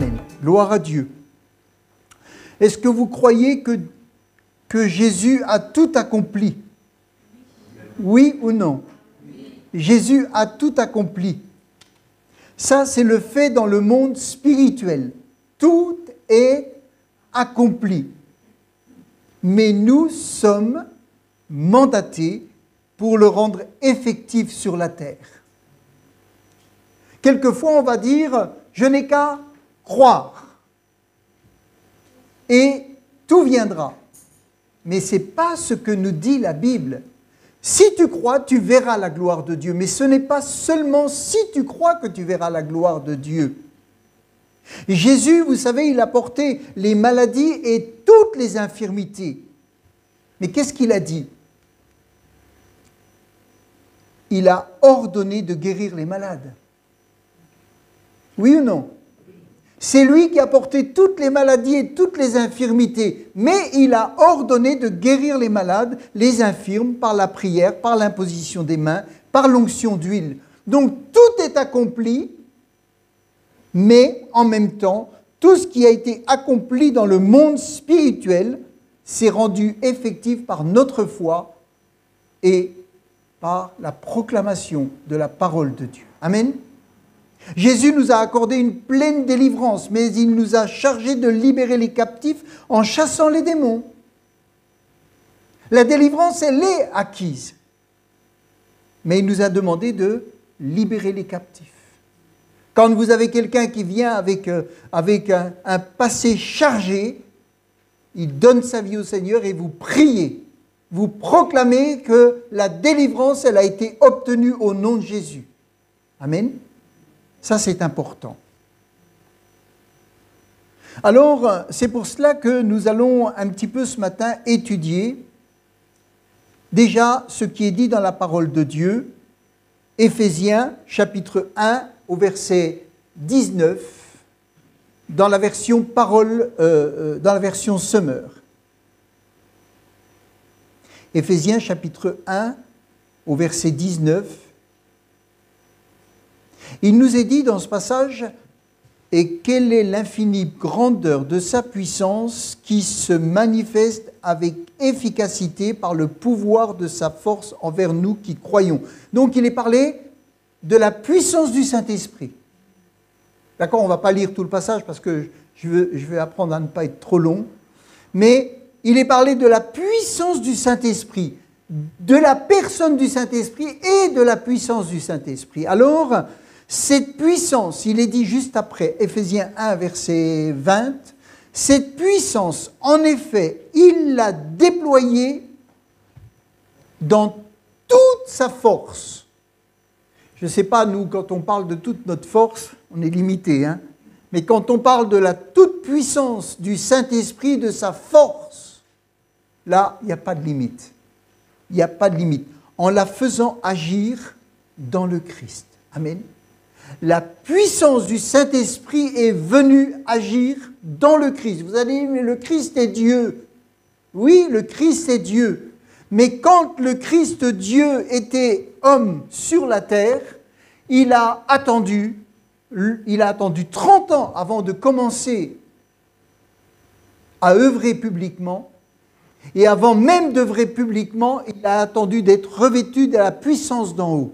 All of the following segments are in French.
Amen. Gloire à Dieu. Est-ce que vous croyez que Jésus a tout accompli? Oui ou non? Jésus a tout accompli. Ça, c'est le fait dans le monde spirituel. Tout est accompli. Mais nous sommes mandatés pour le rendre effectif sur la terre. Quelquefois, on va dire, je n'ai qu'à croire. Et tout viendra. Mais ce n'est pas ce que nous dit la Bible. Si tu crois, tu verras la gloire de Dieu. Mais ce n'est pas seulement si tu crois que tu verras la gloire de Dieu. Jésus, vous savez, il a porté les maladies et toutes les infirmités. Mais qu'est-ce qu'il a dit? Il a ordonné de guérir les malades. Oui ou non? C'est lui qui a porté toutes les maladies et toutes les infirmités. Mais il a ordonné de guérir les malades, les infirmes, par la prière, par l'imposition des mains, par l'onction d'huile. Donc tout est accompli, mais en même temps, tout ce qui a été accompli dans le monde spirituel s'est rendu effectif par notre foi et par la proclamation de la parole de Dieu. Amen. Jésus nous a accordé une pleine délivrance, mais il nous a chargés de libérer les captifs en chassant les démons. La délivrance, elle est acquise. Mais il nous a demandé de libérer les captifs. Quand vous avez quelqu'un qui vient avec un passé chargé, il donne sa vie au Seigneur et vous priez. Vous proclamez que la délivrance, elle a été obtenue au nom de Jésus. Amen. Ça, c'est important. Alors, c'est pour cela que nous allons un petit peu ce matin étudier déjà ce qui est dit dans la parole de Dieu, Éphésiens chapitre 1 au verset 19, dans la version dans la version Semeur. Éphésiens chapitre 1 au verset 19. Il nous est dit dans ce passage, « Et quelle est l'infinie grandeur de sa puissance qui se manifeste avec efficacité par le pouvoir de sa force envers nous qui croyons. » Donc il est parlé de la puissance du Saint-Esprit. D'accord, on ne va pas lire tout le passage parce que je vais apprendre à ne pas être trop long. Mais il est parlé de la puissance du Saint-Esprit, de la personne du Saint-Esprit et de la puissance du Saint-Esprit. Alors, cette puissance, il est dit juste après, Éphésiens 1, verset 20, cette puissance, en effet, il l'a déployée dans toute sa force. Je ne sais pas, nous, quand on parle de toute notre force, on est limité, hein, mais quand on parle de la toute-puissance du Saint-Esprit, de sa force, là, il n'y a pas de limite. Il n'y a pas de limite. En la faisant agir dans le Christ. Amen. La puissance du Saint-Esprit est venue agir dans le Christ. Vous allez dire, mais le Christ est Dieu. Oui, le Christ est Dieu. Mais quand le Christ Dieu était homme sur la terre, il a attendu 30 ans avant de commencer à œuvrer publiquement. Et avant même d'œuvrer publiquement, il a attendu d'être revêtu de la puissance d'en haut.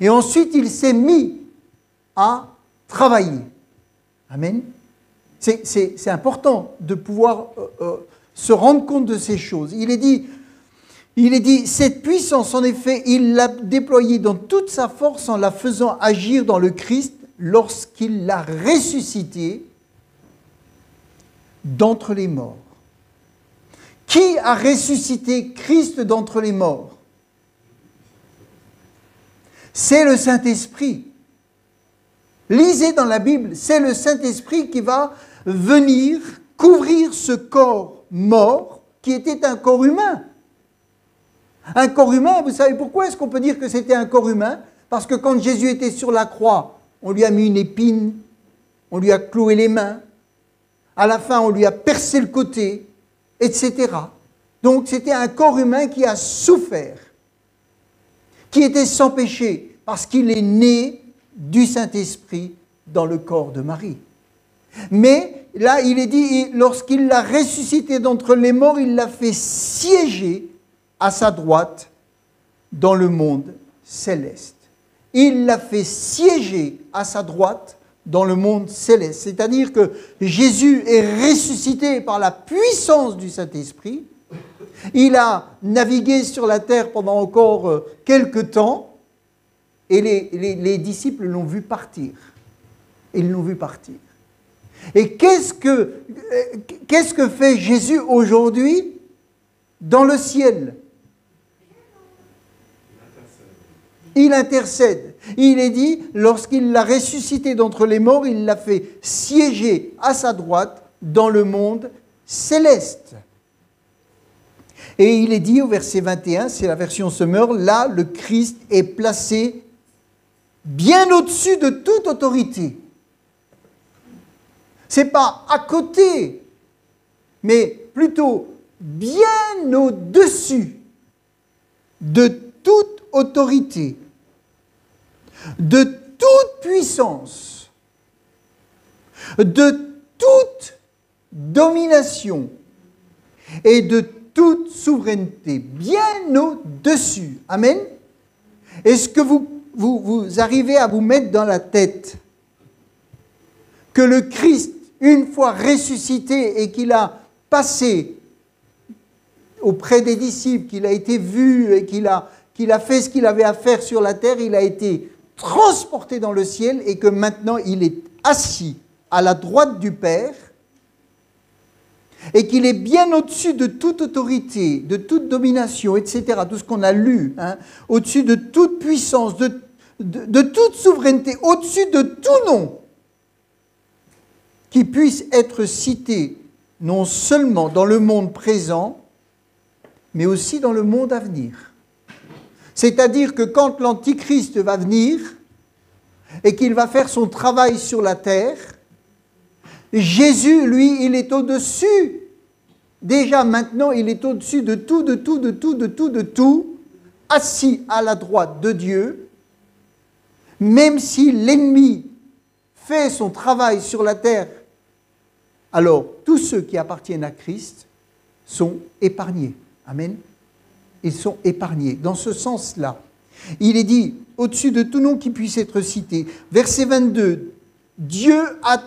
Et ensuite, il s'est mis à travailler. Amen. C'est important de pouvoir se rendre compte de ces choses. Il est dit, cette puissance, en effet, il l'a déployée dans toute sa force en la faisant agir dans le Christ lorsqu'il l'a ressuscité d'entre les morts. Qui a ressuscité Christ d'entre les morts? C'est le Saint-Esprit. Lisez dans la Bible, c'est le Saint-Esprit qui va venir couvrir ce corps mort qui était un corps humain. Un corps humain, vous savez pourquoi est-ce qu'on peut dire que c'était un corps humain? Parce que quand Jésus était sur la croix, on lui a mis une épine, on lui a cloué les mains, à la fin on lui a percé le côté, etc. Donc c'était un corps humain qui a souffert, qui était sans péché, parce qu'il est né du Saint-Esprit dans le corps de Marie. Mais là, il est dit, lorsqu'il l'a ressuscité d'entre les morts, il l'a fait siéger à sa droite dans le monde céleste. Il l'a fait siéger à sa droite dans le monde céleste. C'est-à-dire que Jésus est ressuscité par la puissance du Saint-Esprit. Il a navigué sur la terre pendant encore quelque temps et les disciples l'ont vu partir. Ils l'ont vu partir. Et qu'est-ce que fait Jésus aujourd'hui dans le ciel? Il intercède. Il est dit, lorsqu'il l'a ressuscité d'entre les morts, il l'a fait siéger à sa droite dans le monde céleste. Et il est dit au verset 21, c'est la version Semeur, là, le Christ est placé bien au-dessus de toute autorité. Ce n'est pas à côté, mais plutôt bien au-dessus de toute autorité, de toute puissance, de toute domination et de toute souveraineté, bien au-dessus. Amen. Est-ce que vous arrivez à vous mettre dans la tête que le Christ, une fois ressuscité et qu'il a passé auprès des disciples, qu'il a été vu et qu'il a fait ce qu'il avait à faire sur la terre, il a été transporté dans le ciel et que maintenant il est assis à la droite du Père et qu'il est bien au-dessus de toute autorité, de toute domination, etc., tout ce qu'on a lu, au-dessus de toute puissance, de toute souveraineté, au-dessus de tout nom qui puisse être cité non seulement dans le monde présent, mais aussi dans le monde à venir. C'est-à-dire que quand l'Antichrist va venir et qu'il va faire son travail sur la terre, Jésus, lui, il est au-dessus. Déjà maintenant, il est au-dessus de tout, de tout, de tout, de tout, de tout, assis à la droite de Dieu, même si l'ennemi fait son travail sur la terre. Alors, tous ceux qui appartiennent à Christ sont épargnés. Amen. Ils sont épargnés. Dans ce sens-là, il est dit, au-dessus de tout nom qui puisse être cité, verset 22, Dieu a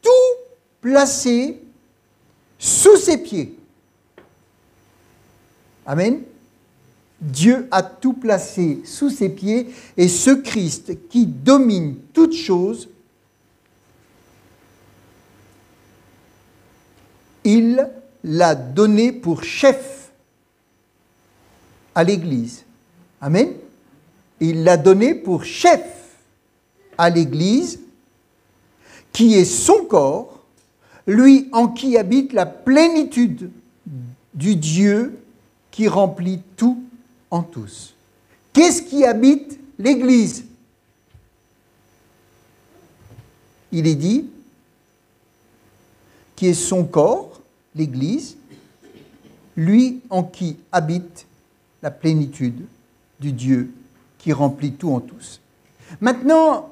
tout placé sous ses pieds. Amen. Dieu a tout placé sous ses pieds et ce Christ qui domine toutes choses, il l'a donné pour chef à l'Église. Amen. Il l'a donné pour chef à l'Église, qui est son corps, lui en qui habite la plénitude du Dieu qui remplit tout en tous. Qu'est-ce qui habite l'Église? Il est dit, qui est son corps, l'Église, lui en qui habite la plénitude du Dieu qui remplit tout en tous. Maintenant,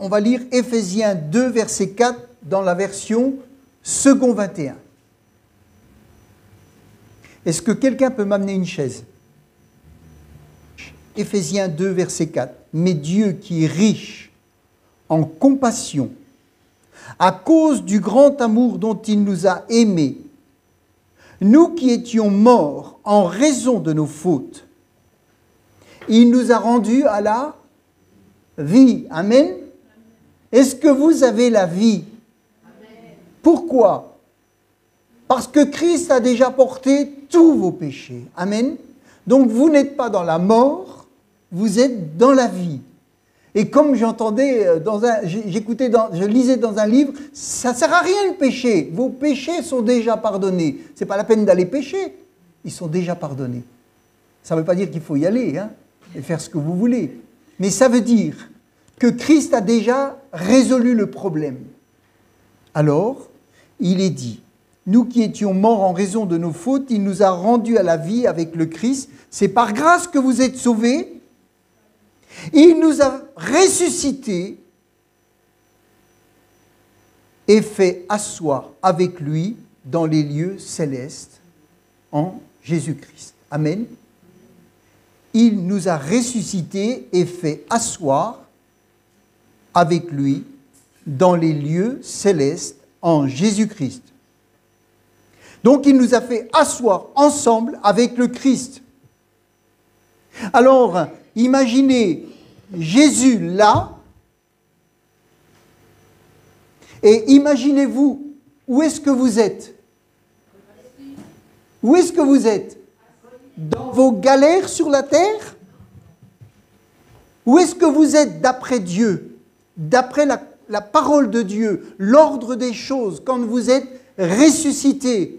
on va lire Éphésiens 2, verset 4, dans la version second 21. Est-ce que quelqu'un peut m'amener une chaise? Éphésiens 2, verset 4. Mais Dieu qui est riche en compassion, à cause du grand amour dont il nous a aimés, nous qui étions morts en raison de nos fautes, il nous a rendus à la vie. Amen. Est-ce que vous avez la vie? Amen. Pourquoi? Parce que Christ a déjà porté tous vos péchés. Amen. Donc vous n'êtes pas dans la mort, vous êtes dans la vie. Et comme j'entendais je lisais dans un livre, ça ne sert à rien le péché. Vos péchés sont déjà pardonnés. Ce n'est pas la peine d'aller pécher. Ils sont déjà pardonnés. Ça ne veut pas dire qu'il faut y aller et faire ce que vous voulez. Mais ça veut dire que Christ a déjà résolu le problème. Alors, il est dit, nous qui étions morts en raison de nos fautes, il nous a rendus à la vie avec le Christ. C'est par grâce que vous êtes sauvés. Il nous a ressuscités et fait asseoir avec lui dans les lieux célestes en Jésus-Christ. Amen. Il nous a ressuscités et fait asseoir avec lui dans les lieux célestes en Jésus-Christ. Donc il nous a fait asseoir ensemble avec le Christ. Alors, imaginez Jésus là, et imaginez-vous, où est-ce que vous êtes? Où est-ce que vous êtes? Dans vos galères sur la terre? Où est-ce que vous êtes d'après Dieu? D'après la parole de Dieu, l'ordre des choses, quand vous êtes ressuscité,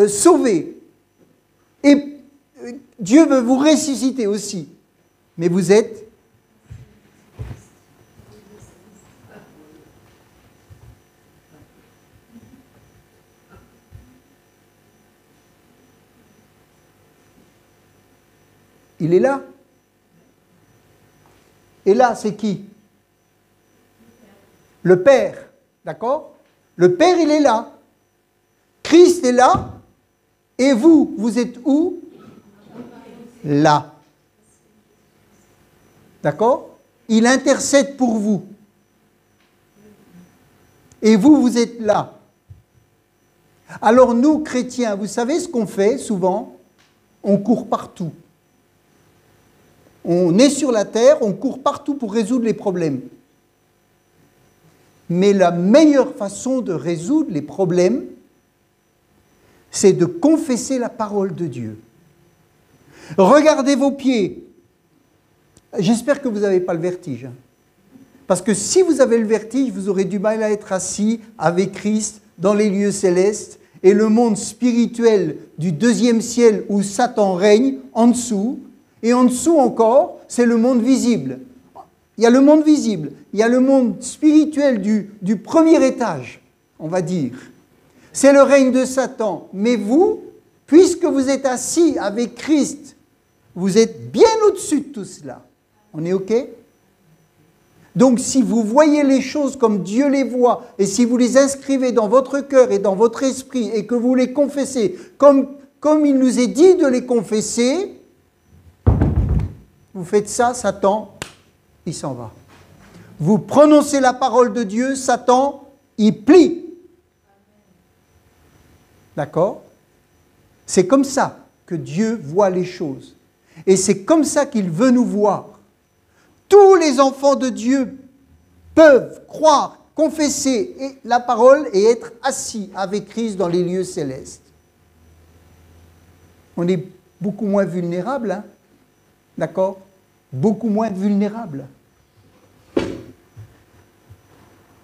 sauvé. Et Dieu veut vous ressusciter aussi. Mais vous êtes... Il est là. Et là, c'est qui? Le Père. D'accord? Le Père, il est là. Christ est là. Et vous, vous êtes où? Là. D'accord? Il intercède pour vous. Et vous, vous êtes là. Alors nous, chrétiens, vous savez ce qu'on fait souvent? On court partout. On est sur la terre, on court partout pour résoudre les problèmes. Mais la meilleure façon de résoudre les problèmes, c'est de confesser la parole de Dieu. Regardez vos pieds. J'espère que vous n'avez pas le vertige. Parce que si vous avez le vertige, vous aurez du mal à être assis avec Christ dans les lieux célestes et le monde spirituel du deuxième ciel où Satan règne en dessous. Et en dessous encore, c'est le monde visible. Il y a le monde visible, il y a le monde spirituel du premier étage, on va dire. C'est le règne de Satan. Mais vous, puisque vous êtes assis avec Christ, vous êtes bien au-dessus de tout cela. On est OK? Donc si vous voyez les choses comme Dieu les voit, et si vous les inscrivez dans votre cœur et dans votre esprit, et que vous les confessez comme il nous est dit de les confesser, vous faites ça, Satan, il s'en va. Vous prononcez la parole de Dieu, Satan, il plie. D'accord? C'est comme ça que Dieu voit les choses. Et c'est comme ça qu'il veut nous voir. Tous les enfants de Dieu peuvent croire, confesser la parole et être assis avec Christ dans les lieux célestes. On est beaucoup moins vulnérable, hein? D'accord? Beaucoup moins vulnérable.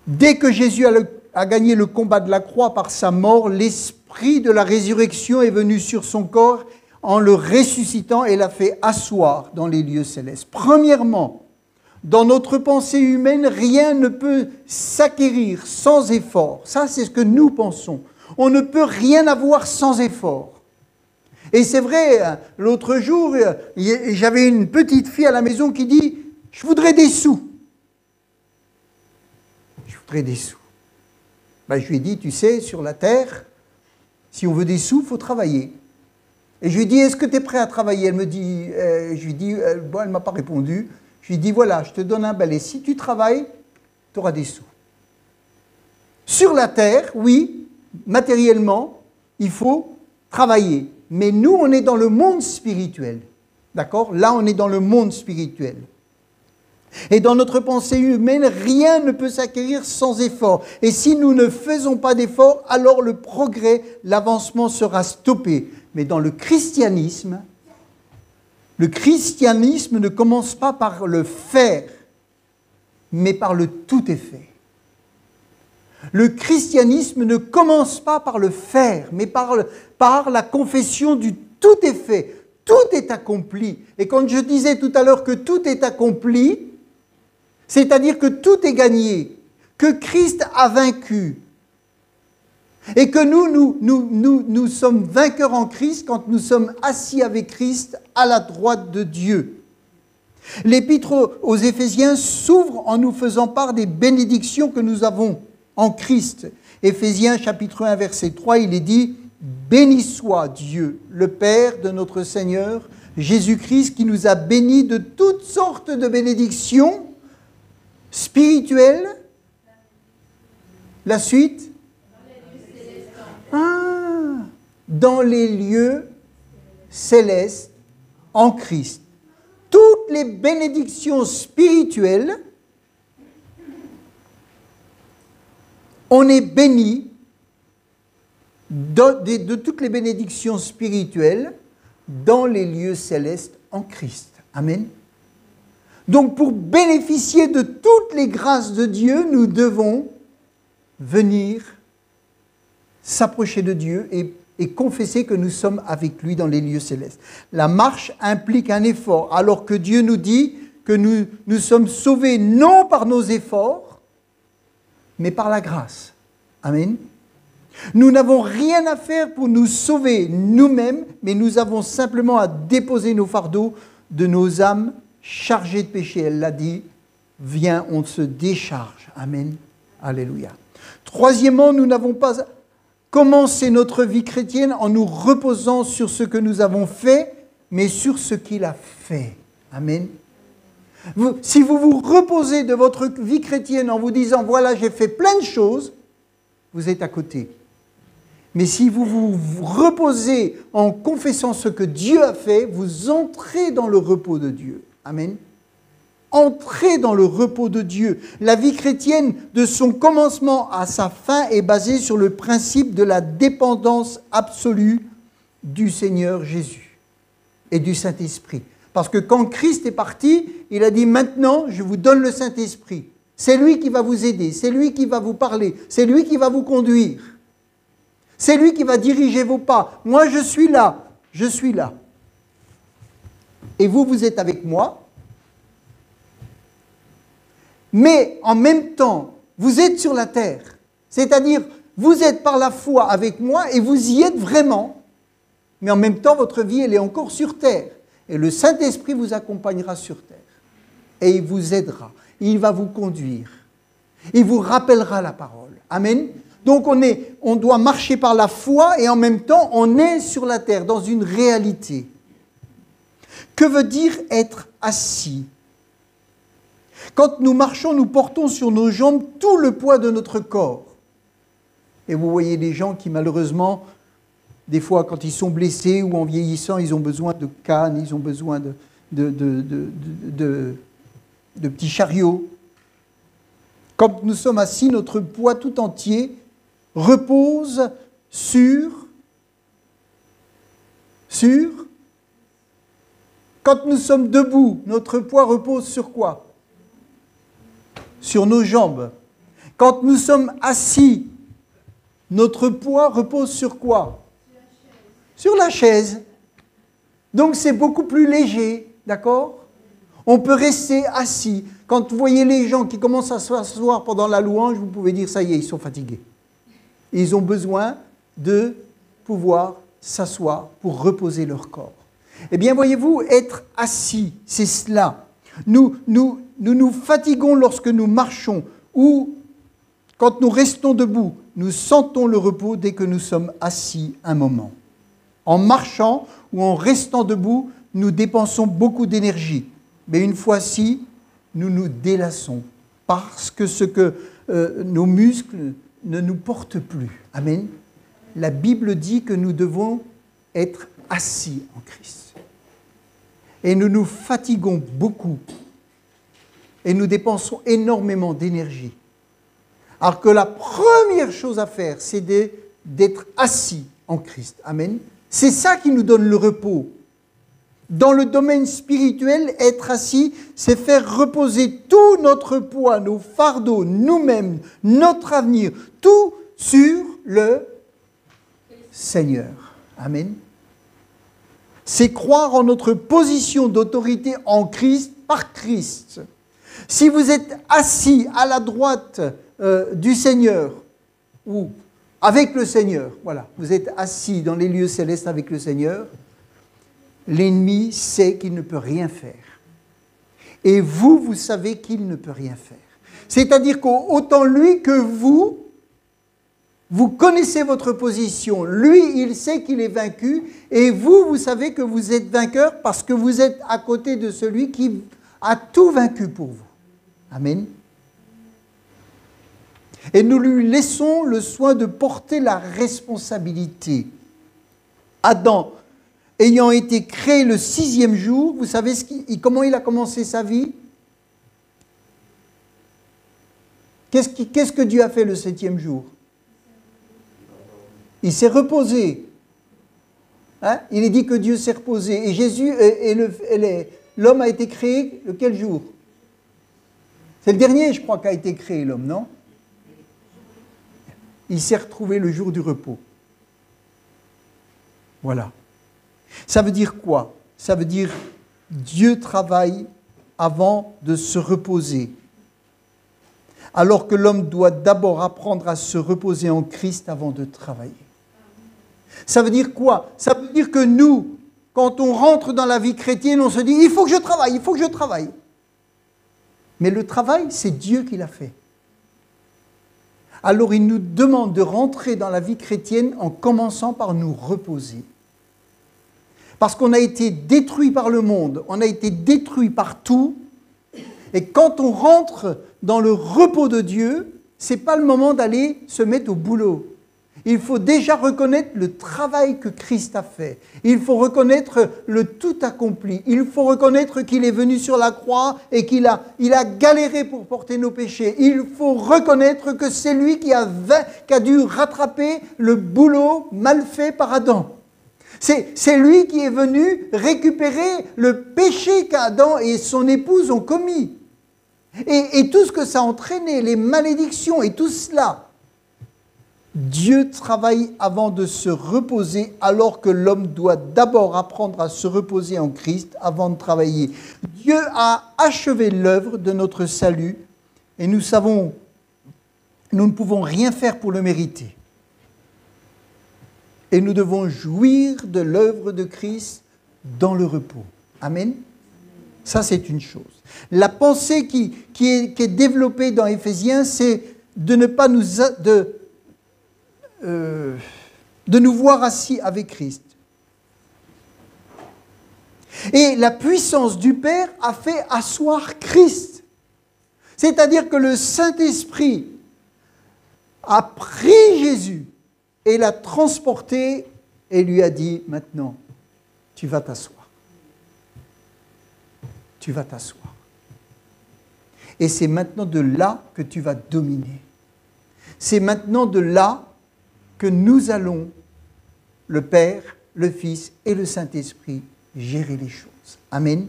Dès que Jésus a gagné le combat de la croix par sa mort, l'esprit de la résurrection est venu sur son corps en le ressuscitant et l'a fait asseoir dans les lieux célestes. Premièrement, dans notre pensée humaine, rien ne peut s'acquérir sans effort. Ça, c'est ce que nous pensons. On ne peut rien avoir sans effort. Et c'est vrai, l'autre jour, j'avais une petite fille à la maison qui dit « Je voudrais des sous. » Je voudrais des sous. Ben, je lui ai dit, tu sais, sur la terre, si on veut des sous, il faut travailler. Et je lui ai dit, est-ce que tu es prêt à travailler? Elle me dit, je lui ai dit, bon, elle ne m'a pas répondu. Je lui ai dit, voilà, je te donne un balai. Si tu travailles, tu auras des sous. Sur la terre, oui, matériellement, il faut travailler. Mais nous, on est dans le monde spirituel. D'accord? Là, on est dans le monde spirituel. Et dans notre pensée humaine, rien ne peut s'acquérir sans effort. Et si nous ne faisons pas d'effort, alors le progrès, l'avancement sera stoppé. Mais dans le christianisme ne commence pas par le faire, mais par le tout est fait. Le christianisme ne commence pas par le faire, mais par la confession du tout est fait. Tout est accompli. Et quand je disais tout à l'heure que tout est accompli, c'est-à-dire que tout est gagné, que Christ a vaincu. Et que nous sommes vainqueurs en Christ quand nous sommes assis avec Christ à la droite de Dieu. L'épître aux Éphésiens s'ouvre en nous faisant part des bénédictions que nous avons en Christ. Éphésiens chapitre 1 verset 3, il est dit « Béni soit Dieu, le Père de notre Seigneur, Jésus-Christ, qui nous a bénis de toutes sortes de bénédictions spirituelles. » La suite ? Dans les lieux célestes en Christ. Toutes les bénédictions spirituelles, on est béni de toutes les bénédictions spirituelles dans les lieux célestes en Christ. Amen. Donc pour bénéficier de toutes les grâces de Dieu, nous devons venir s'approcher de Dieu et confesser que nous sommes avec lui dans les lieux célestes. La marche implique un effort, alors que Dieu nous dit que nous sommes sauvés non par nos efforts, mais par la grâce. Amen. Nous n'avons rien à faire pour nous sauver nous-mêmes, mais nous avons simplement à déposer nos fardeaux de nos âmes chargées de péché. Elle l'a dit, viens, on se décharge. Amen. Alléluia. Troisièmement, nous n'avons pas commencé notre vie chrétienne en nous reposant sur ce que nous avons fait, mais sur ce qu'il a fait. Amen. Si vous vous reposez de votre vie chrétienne en vous disant, voilà, j'ai fait plein de choses, vous êtes à côté. Mais si vous vous reposez en confessant ce que Dieu a fait, vous entrez dans le repos de Dieu. Amen. Entrez dans le repos de Dieu. La vie chrétienne, de son commencement à sa fin, est basée sur le principe de la dépendance absolue du Seigneur Jésus et du Saint-Esprit. Parce que quand Christ est parti, il a dit « Maintenant, je vous donne le Saint-Esprit. C'est lui qui va vous aider, c'est lui qui va vous parler, c'est lui qui va vous conduire. C'est lui qui va diriger vos pas. Moi, je suis là, je suis là. Et vous, vous êtes avec moi. Mais en même temps, vous êtes sur la terre. C'est-à-dire, vous êtes par la foi avec moi et vous y êtes vraiment. Mais en même temps, votre vie, elle est encore sur terre. Et le Saint-Esprit vous accompagnera sur terre. Et il vous aidera. Il va vous conduire. Il vous rappellera la parole. Amen. Donc on doit marcher par la foi et en même temps, on est sur la terre, dans une réalité. Que veut dire être assis ? Quand nous marchons, nous portons sur nos jambes tout le poids de notre corps. Et vous voyez des gens qui, malheureusement, des fois, quand ils sont blessés ou en vieillissant, ils ont besoin de cannes, ils ont besoin de petits chariots. Quand nous sommes assis, notre poids tout entier repose sur... Quand nous sommes debout, notre poids repose sur quoi ? Sur nos jambes. Quand nous sommes assis, notre poids repose sur quoi ? Sur la chaise. Donc c'est beaucoup plus léger, d'accord ? On peut rester assis. Quand vous voyez les gens qui commencent à s'asseoir pendant la louange, vous pouvez dire, ça y est, ils sont fatigués. Ils ont besoin de pouvoir s'asseoir pour reposer leur corps. Eh bien, voyez-vous, être assis, c'est cela. Nous fatiguons lorsque nous marchons ou quand nous restons debout. Nous sentons le repos dès que nous sommes assis un moment. En marchant ou en restant debout, nous dépensons beaucoup d'énergie. Mais une fois assis, nous nous délassons parce que nos muscles ne nous portent plus. Amen. La Bible dit que nous devons être assis en Christ. Et nous nous fatiguons beaucoup. Et nous dépensons énormément d'énergie. Alors que la première chose à faire, c'est d'être assis en Christ. Amen. C'est ça qui nous donne le repos. Dans le domaine spirituel, être assis, c'est faire reposer tout notre poids, nos fardeaux, nous-mêmes, notre avenir, tout sur le Seigneur. Amen. C'est croire en notre position d'autorité en Christ, par Christ. Si vous êtes assis à la droite du Seigneur, ou avec le Seigneur, voilà, vous êtes assis dans les lieux célestes avec le Seigneur, l'ennemi sait qu'il ne peut rien faire. Et vous savez qu'il ne peut rien faire. C'est-à-dire qu'autant lui que vous, Vous connaissez votre position. Lui, il sait qu'il est vaincu. Et vous, vous savez que vous êtes vainqueur parce que vous êtes à côté de celui qui a tout vaincu pour vous. Amen. Et nous lui laissons le soin de porter la responsabilité. Adam, ayant été créé le 6e jour, vous savez comment il a commencé sa vie? Qu'est-ce que Dieu a fait le 7e jour? Il s'est reposé. Hein? Il est dit que Dieu s'est reposé. Et Jésus, l'homme a été créé le quel jour? C'est le dernier, je crois, qu'a été créé l'homme, non? Il s'est retrouvé le jour du repos. Voilà. Ça veut dire quoi? Ça veut dire Dieu travaille avant de se reposer. Alors que l'homme doit d'abord apprendre à se reposer en Christ avant de travailler. Ça veut dire quoi? Ça veut dire que nous, quand on rentre dans la vie chrétienne, on se dit « il faut que je travaille, il faut que je travaille ». Mais le travail, c'est Dieu qui l'a fait. Alors il nous demande de rentrer dans la vie chrétienne en commençant par nous reposer. Parce qu'on a été détruit par le monde, on a été détruit par tout. Et quand on rentre dans le repos de Dieu, ce n'est pas le moment d'aller se mettre au boulot. Il faut déjà reconnaître le travail que Christ a fait. Il faut reconnaître le tout accompli. Il faut reconnaître qu'il est venu sur la croix et qu'il a galéré pour porter nos péchés. Il faut reconnaître que c'est lui qui a dû rattraper le boulot mal fait par Adam. C'est lui qui est venu récupérer le péché qu'Adam et son épouse ont commis. Et tout ce que ça a entraîné, les malédictions et tout cela. Dieu travaille avant de se reposer, alors que l'homme doit d'abord apprendre à se reposer en Christ avant de travailler. Dieu a achevé l'œuvre de notre salut et nous savons, nous ne pouvons rien faire pour le mériter. Et nous devons jouir de l'œuvre de Christ dans le repos. Amen. Ça, c'est une chose. La pensée qui est développée dans Éphésiens, c'est de ne pas de nous voir assis avec Christ. Et la puissance du Père a fait asseoir Christ. C'est-à-dire que le Saint-Esprit a pris Jésus et l'a transporté et lui a dit, maintenant, tu vas t'asseoir. Tu vas t'asseoir. Et c'est maintenant de là que tu vas dominer. C'est maintenant de là que nous allons, le Père, le Fils et le Saint-Esprit, gérer les choses. Amen.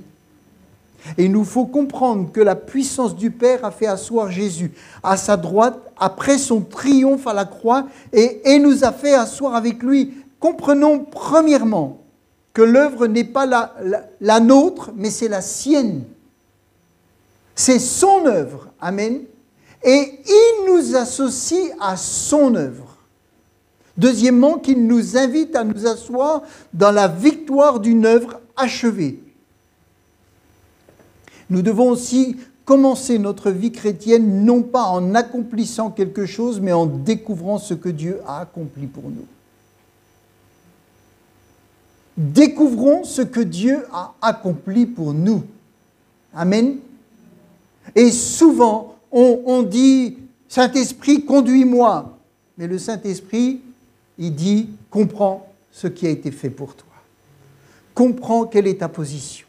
Et il nous faut comprendre que la puissance du Père a fait asseoir Jésus à sa droite après son triomphe à la croix et nous a fait asseoir avec lui. Comprenons premièrement que l'œuvre n'est pas la nôtre, mais c'est la sienne. C'est son œuvre. Amen. Et il nous associe à son œuvre. Deuxièmement, qu'il nous invite à nous asseoir dans la victoire d'une œuvre achevée. Nous devons aussi commencer notre vie chrétienne non pas en accomplissant quelque chose, mais en découvrant ce que Dieu a accompli pour nous. Découvrons ce que Dieu a accompli pour nous. Amen. Et souvent, on dit « Saint-Esprit, conduis-moi ». Mais le Saint-Esprit, il dit « Comprends ce qui a été fait pour toi. Comprends quelle est ta position.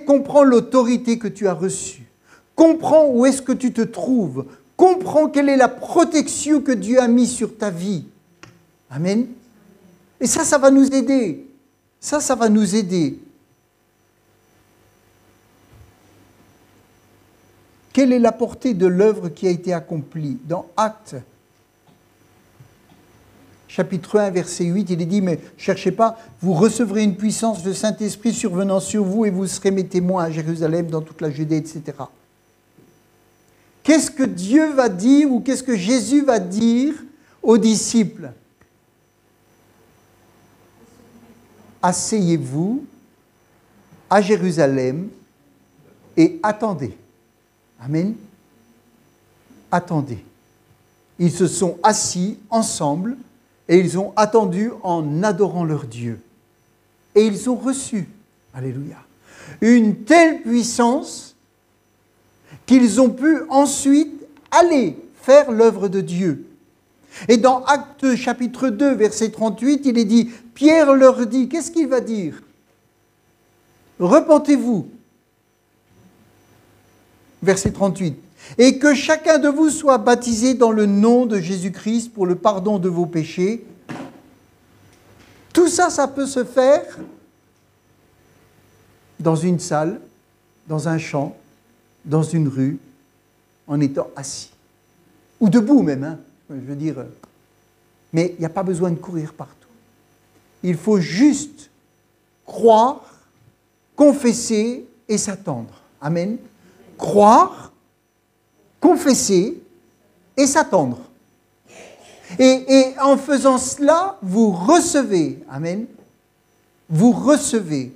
Comprends l'autorité que tu as reçue. Comprends où est-ce que tu te trouves. Comprends quelle est la protection que Dieu a mise sur ta vie. » Amen. Et ça va nous aider. Ça va nous aider. Quelle est la portée de l'œuvre qui a été accomplie? Dans Actes, chapitre 1, verset 8, il est dit « Mais cherchez pas, vous recevrez une puissance de Saint-Esprit survenant sur vous et vous serez mes témoins à Jérusalem, dans toute la Judée, etc. » Qu'est-ce que Dieu va dire ou qu'est-ce que Jésus va dire aux disciples? Asseyez-vous à Jérusalem et attendez. Amen. Attendez. Ils se sont assis ensemble et ils ont attendu en adorant leur Dieu. Et ils ont reçu, alléluia, une telle puissance qu'ils ont pu ensuite aller faire l'œuvre de Dieu. Et dans Actes chapitre 2, verset 38, il est dit, Pierre leur dit, qu'est-ce qu'il va dire? Repentez-vous. Verset 38. Et que chacun de vous soit baptisé dans le nom de Jésus-Christ pour le pardon de vos péchés. Tout ça, ça peut se faire dans une salle, dans un champ, dans une rue, en étant assis. Ou debout même, hein, je veux dire. Mais il n'y a pas besoin de courir partout. Il faut juste croire, confesser et s'attendre. Amen. Croire, confesser et s'attendre. Et en faisant cela, vous recevez. Amen. Vous recevez.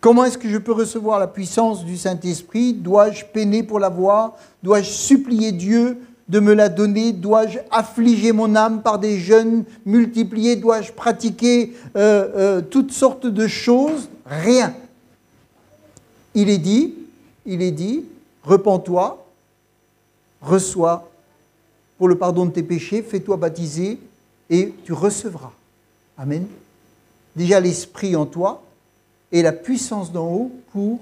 Comment est-ce que je peux recevoir la puissance du Saint-Esprit? Dois-je peiner pour l'avoir? Dois-je supplier Dieu de me la donner? Dois-je affliger mon âme par des jeûnes multipliés? Dois-je pratiquer toutes sortes de choses? Rien. Il est dit, repens-toi, reçois pour le pardon de tes péchés, fais-toi baptiser et tu recevras. Amen. Déjà l'Esprit en toi et la puissance d'en haut pour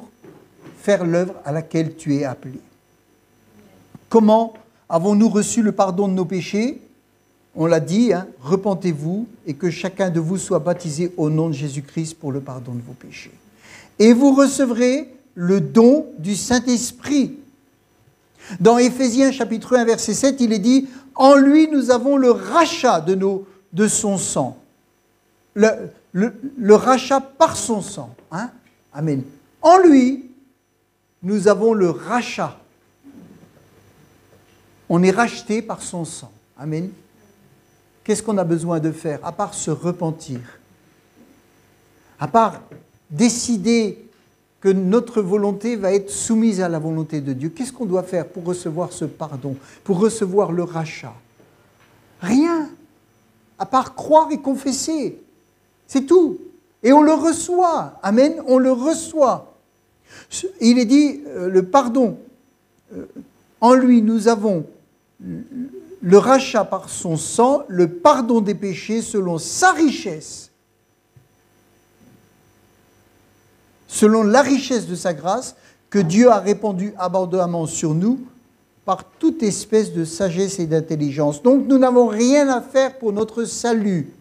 faire l'œuvre à laquelle tu es appelé. Comment avons-nous reçu le pardon de nos péchés? On l'a dit, hein, repentez-vous et que chacun de vous soit baptisé au nom de Jésus-Christ pour le pardon de vos péchés. Et vous recevrez le don du Saint-Esprit. Dans Éphésiens chapitre 1, verset 7, il est dit « En lui, nous avons le rachat de son sang. » Le rachat par son sang. Hein? Amen. En lui, nous avons le rachat. On est racheté par son sang. Amen. Qu'est-ce qu'on a besoin de faire à part se repentir? À part décider que notre volonté va être soumise à la volonté de Dieu. Qu'est-ce qu'on doit faire pour recevoir ce pardon, pour recevoir le rachat? Rien, à part croire et confesser. C'est tout. Et on le reçoit. Amen, on le reçoit. Il est dit, le pardon, en lui nous avons le rachat par son sang, le pardon des péchés selon sa richesse. Selon la richesse de sa grâce, que Dieu a répandue abondamment sur nous par toute espèce de sagesse et d'intelligence. Donc nous n'avons rien à faire pour notre salut.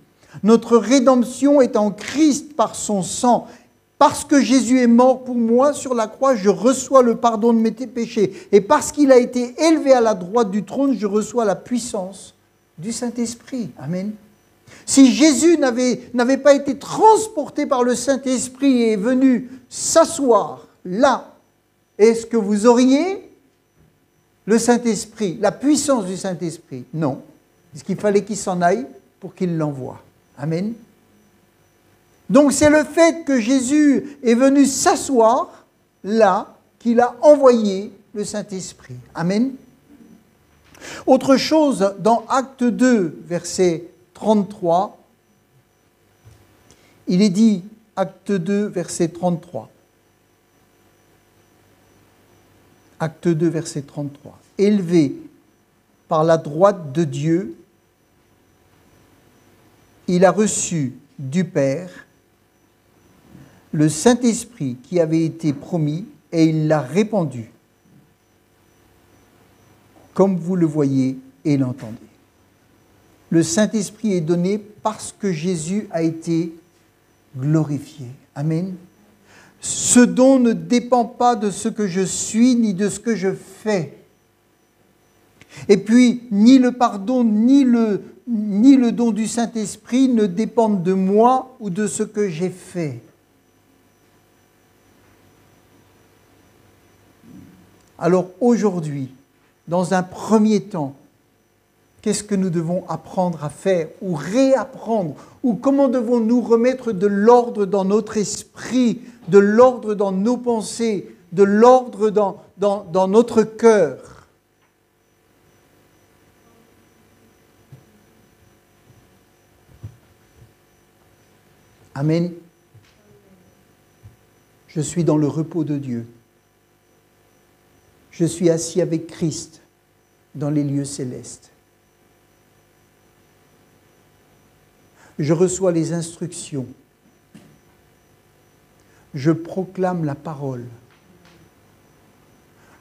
Notre rédemption est en Christ par son sang. Parce que Jésus est mort pour moi sur la croix, je reçois le pardon de mes péchés. Et parce qu'il a été élevé à la droite du trône, je reçois la puissance du Saint-Esprit. Amen. Si Jésus n'avait pas été transporté par le Saint-Esprit et est venu s'asseoir là, est-ce que vous auriez le Saint-Esprit, la puissance du Saint-Esprit? Non. Est-ce qu'il fallait qu'il s'en aille pour qu'il l'envoie? Amen. Donc c'est le fait que Jésus est venu s'asseoir là qu'il a envoyé le Saint-Esprit. Amen. Autre chose, dans Acte 2, verset 33, il est dit, Acte 2, verset 33. Acte 2, verset 33. Élevé par la droite de Dieu, il a reçu du Père le Saint-Esprit qui avait été promis et il l'a répandu, comme vous le voyez et l'entendez. Le Saint-Esprit est donné parce que Jésus a été glorifié. Amen. Ce don ne dépend pas de ce que je suis ni de ce que je fais. Et puis, ni le pardon, ni le don du Saint-Esprit ne dépendent de moi ou de ce que j'ai fait. Alors aujourd'hui, dans un premier temps, qu'est-ce que nous devons apprendre à faire ou réapprendre? Ou comment devons-nous remettre de l'ordre dans notre esprit, de l'ordre dans nos pensées, de l'ordre dans notre cœur? Amen. Je suis dans le repos de Dieu. Je suis assis avec Christ dans les lieux célestes. Je reçois les instructions. Je proclame la parole.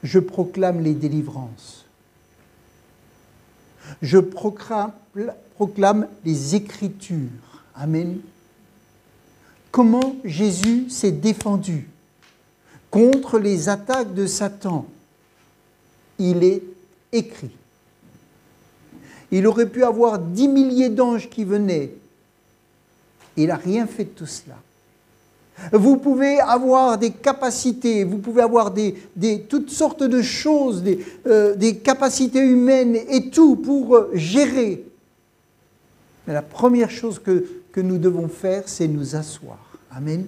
Je proclame les délivrances. Je proclame les Écritures. Amen. Comment Jésus s'est défendu contre les attaques de Satan? Il est écrit. Il aurait pu avoir 10 milliers d'anges qui venaient. Il n'a rien fait de tout cela. Vous pouvez avoir des capacités, vous pouvez avoir toutes sortes de choses, des capacités humaines et tout pour gérer. Mais la première chose que nous devons faire, c'est nous asseoir. Amen.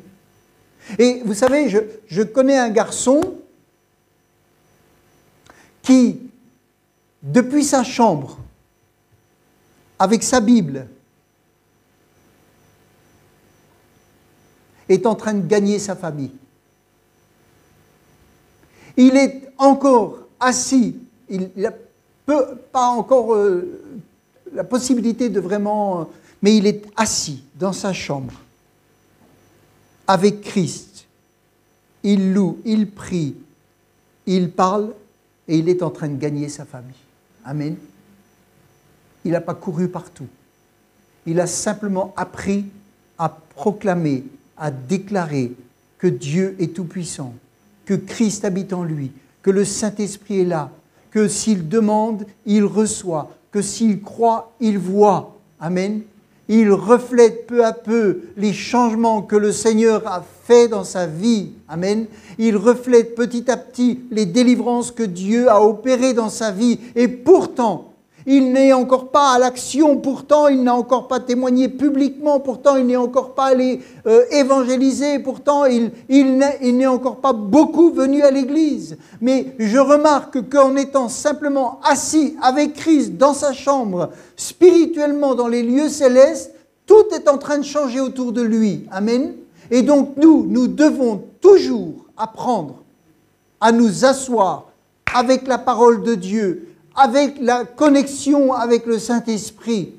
Et vous savez, je connais un garçon qui, depuis sa chambre, avec sa Bible, est en train de gagner sa famille. Il est encore assis, il n'a pas encore la possibilité de vraiment... mais il est assis dans sa chambre, avec Christ. Il loue, il prie, il parle, et il est en train de gagner sa famille. Amen. Il n'a pas couru partout. Il a simplement appris à proclamer, à déclarer que Dieu est tout-puissant, que Christ habite en lui, que le Saint-Esprit est là, que s'il demande, il reçoit, que s'il croit, il voit. Amen. Il reflète peu à peu les changements que le Seigneur a fait dans sa vie. Amen. Il reflète petit à petit les délivrances que Dieu a opérées dans sa vie. Et pourtant, il n'est encore pas à l'action, pourtant il n'a encore pas témoigné publiquement, pourtant il n'est encore pas allé évangéliser, pourtant il n'est encore pas beaucoup venu à l'église. Mais je remarque qu'en étant simplement assis avec Christ dans sa chambre, spirituellement dans les lieux célestes, tout est en train de changer autour de lui. Amen. Et donc nous devons toujours apprendre à nous asseoir avec la parole de Dieu, avec la connexion avec le Saint-Esprit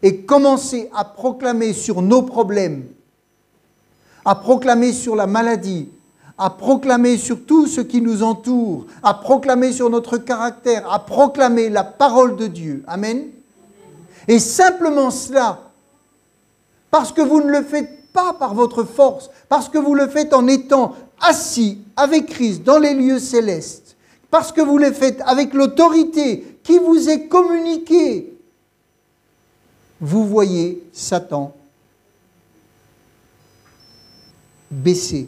et commencer à proclamer sur nos problèmes, à proclamer sur la maladie, à proclamer sur tout ce qui nous entoure, à proclamer sur notre caractère, à proclamer la parole de Dieu. Amen. Et simplement cela, parce que vous ne le faites pas par votre force, parce que vous le faites en étant assis avec Christ dans les lieux célestes, parce que vous le faites avec l'autorité qui vous est communiquée, vous voyez Satan baisser.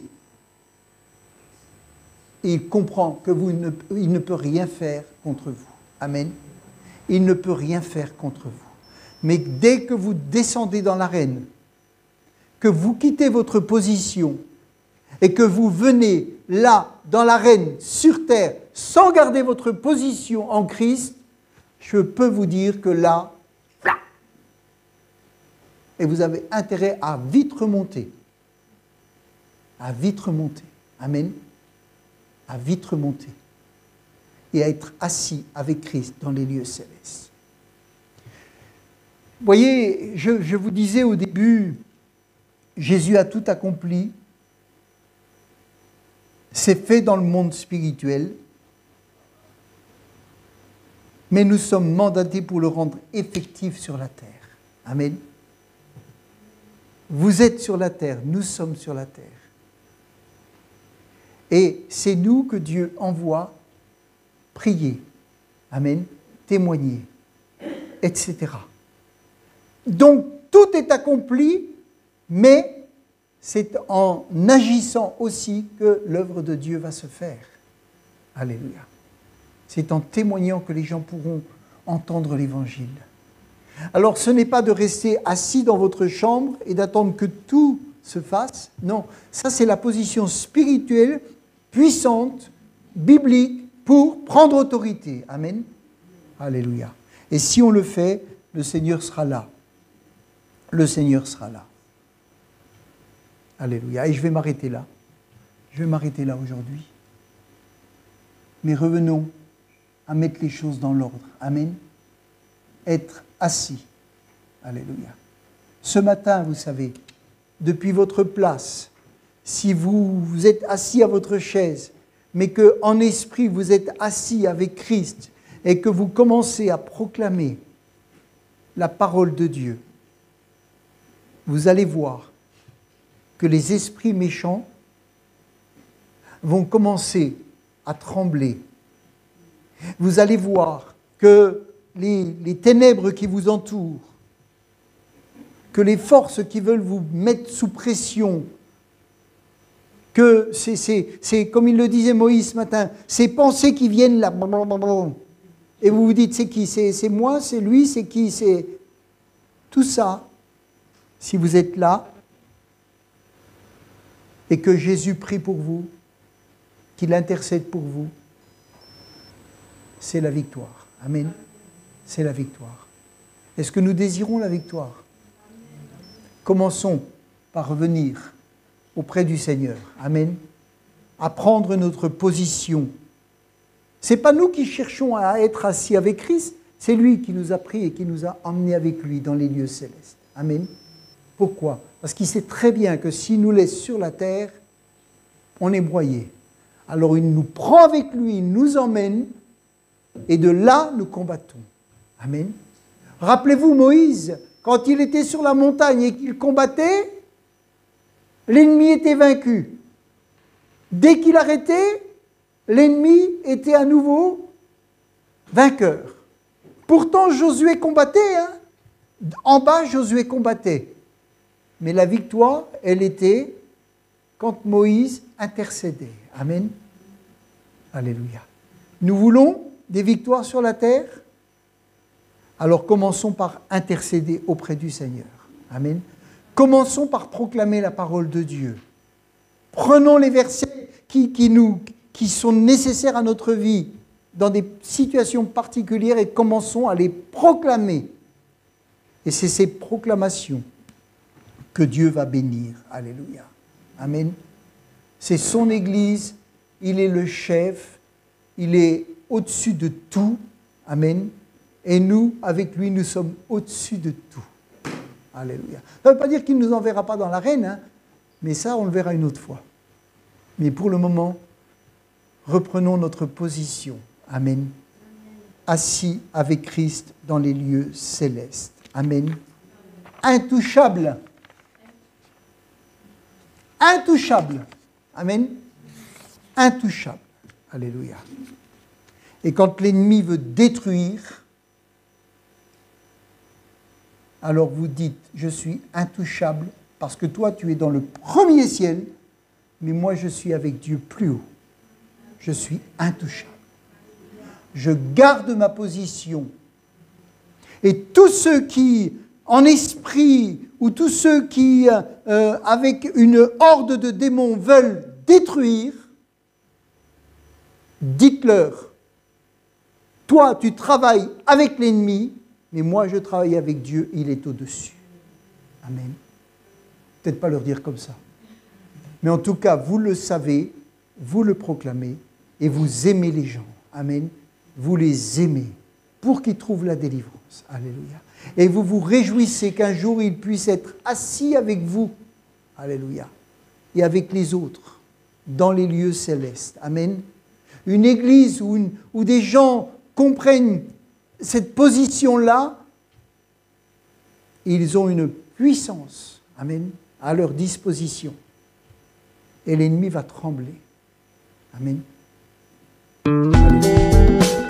Et il comprend qu'il ne peut rien faire contre vous. Amen. Il ne peut rien faire contre vous. Mais dès que vous descendez dans l'arène, que vous quittez votre position et que vous venez là, dans l'arène, sur terre, sans garder votre position en Christ, je peux vous dire que là, et vous avez intérêt à vite remonter. À vite remonter. Amen. À vite remonter. Et à être assis avec Christ dans les lieux célestes. Vous voyez, je vous disais au début, Jésus a tout accompli. C'est fait dans le monde spirituel. Mais nous sommes mandatés pour le rendre effectif sur la terre. Amen. Vous êtes sur la terre, nous sommes sur la terre. Et c'est nous que Dieu envoie prier. Amen. Témoigner. Etc. Donc, tout est accompli, mais c'est en agissant aussi que l'œuvre de Dieu va se faire. Alléluia. C'est en témoignant que les gens pourront entendre l'Évangile. Alors, ce n'est pas de rester assis dans votre chambre et d'attendre que tout se fasse. Non, ça c'est la position spirituelle, puissante, biblique, pour prendre autorité. Amen. Alléluia. Et si on le fait, le Seigneur sera là. Le Seigneur sera là. Alléluia. Et je vais m'arrêter là. Je vais m'arrêter là aujourd'hui. Mais revenons à mettre les choses dans l'ordre. Amen. Être assis. Alléluia. Ce matin, vous savez, depuis votre place, si vous êtes assis à votre chaise, mais qu'en esprit vous êtes assis avec Christ et que vous commencez à proclamer la parole de Dieu, vous allez voir que les esprits méchants vont commencer à trembler. Vous allez voir que les ténèbres qui vous entourent, que les forces qui veulent vous mettre sous pression, que c'est comme il le disait Moïse ce matin, ces pensées qui viennent là, et vous vous dites c'est qui? C'est moi, c'est lui, c'est qui? C'est tout ça. Si vous êtes là et que Jésus prie pour vous, qu'il intercède pour vous, c'est la victoire. Amen. C'est la victoire. Est-ce que nous désirons la victoire? Commençons par revenir auprès du Seigneur. Amen. À prendre notre position. Ce n'est pas nous qui cherchons à être assis avec Christ, c'est lui qui nous a pris et qui nous a emmenés avec lui dans les lieux célestes. Amen. Pourquoi? Parce qu'il sait très bien que s'il nous laisse sur la terre, on est broyé. Alors il nous prend avec lui, il nous emmène, et de là nous combattons. Amen. Rappelez-vous Moïse, quand il était sur la montagne et qu'il combattait, l'ennemi était vaincu. Dès qu'il arrêtait, l'ennemi était à nouveau vainqueur. Pourtant Josué combattait, hein. En bas Josué combattait. Mais la victoire, elle était quand Moïse intercédait. Amen. Alléluia. Nous voulons des victoires sur la terre? Alors commençons par intercéder auprès du Seigneur. Amen. Commençons par proclamer la parole de Dieu. Prenons les versets qui sont nécessaires à notre vie dans des situations particulières et commençons à les proclamer. Et c'est ces proclamations que Dieu va bénir. Alléluia. Amen. C'est son Église, il est le chef, il est au-dessus de tout. Amen. Et nous, avec lui, nous sommes au-dessus de tout. Alléluia. Ça ne veut pas dire qu'il ne nous enverra pas dans l'arène, hein, mais ça, on le verra une autre fois. Mais pour le moment, reprenons notre position. Amen. Assis avec Christ dans les lieux célestes. Amen. Intouchable. Intouchable. Amen. Intouchable. Alléluia. Et quand l'ennemi veut détruire, alors vous dites, je suis intouchable parce que toi tu es dans le premier ciel, mais moi je suis avec Dieu plus haut. Je suis intouchable. Je garde ma position. Et tous ceux qui, en esprit, ou tous ceux qui, avec une horde de démons, veulent détruire, dites-leur, toi tu travailles avec l'ennemi, mais moi je travaille avec Dieu, il est au-dessus. Amen. Peut-être pas leur dire comme ça. Mais en tout cas, vous le savez, vous le proclamez, et vous aimez les gens. Amen. Vous les aimez pour qu'ils trouvent la délivrance. Alléluia. Et vous vous réjouissez qu'un jour ils puissent être assis avec vous. Alléluia. Et avec les autres, dans les lieux célestes. Amen. Une église où des gens comprennent cette position-là, ils ont une puissance, amen, à leur disposition. Et l'ennemi va trembler. Amen. Alléluia.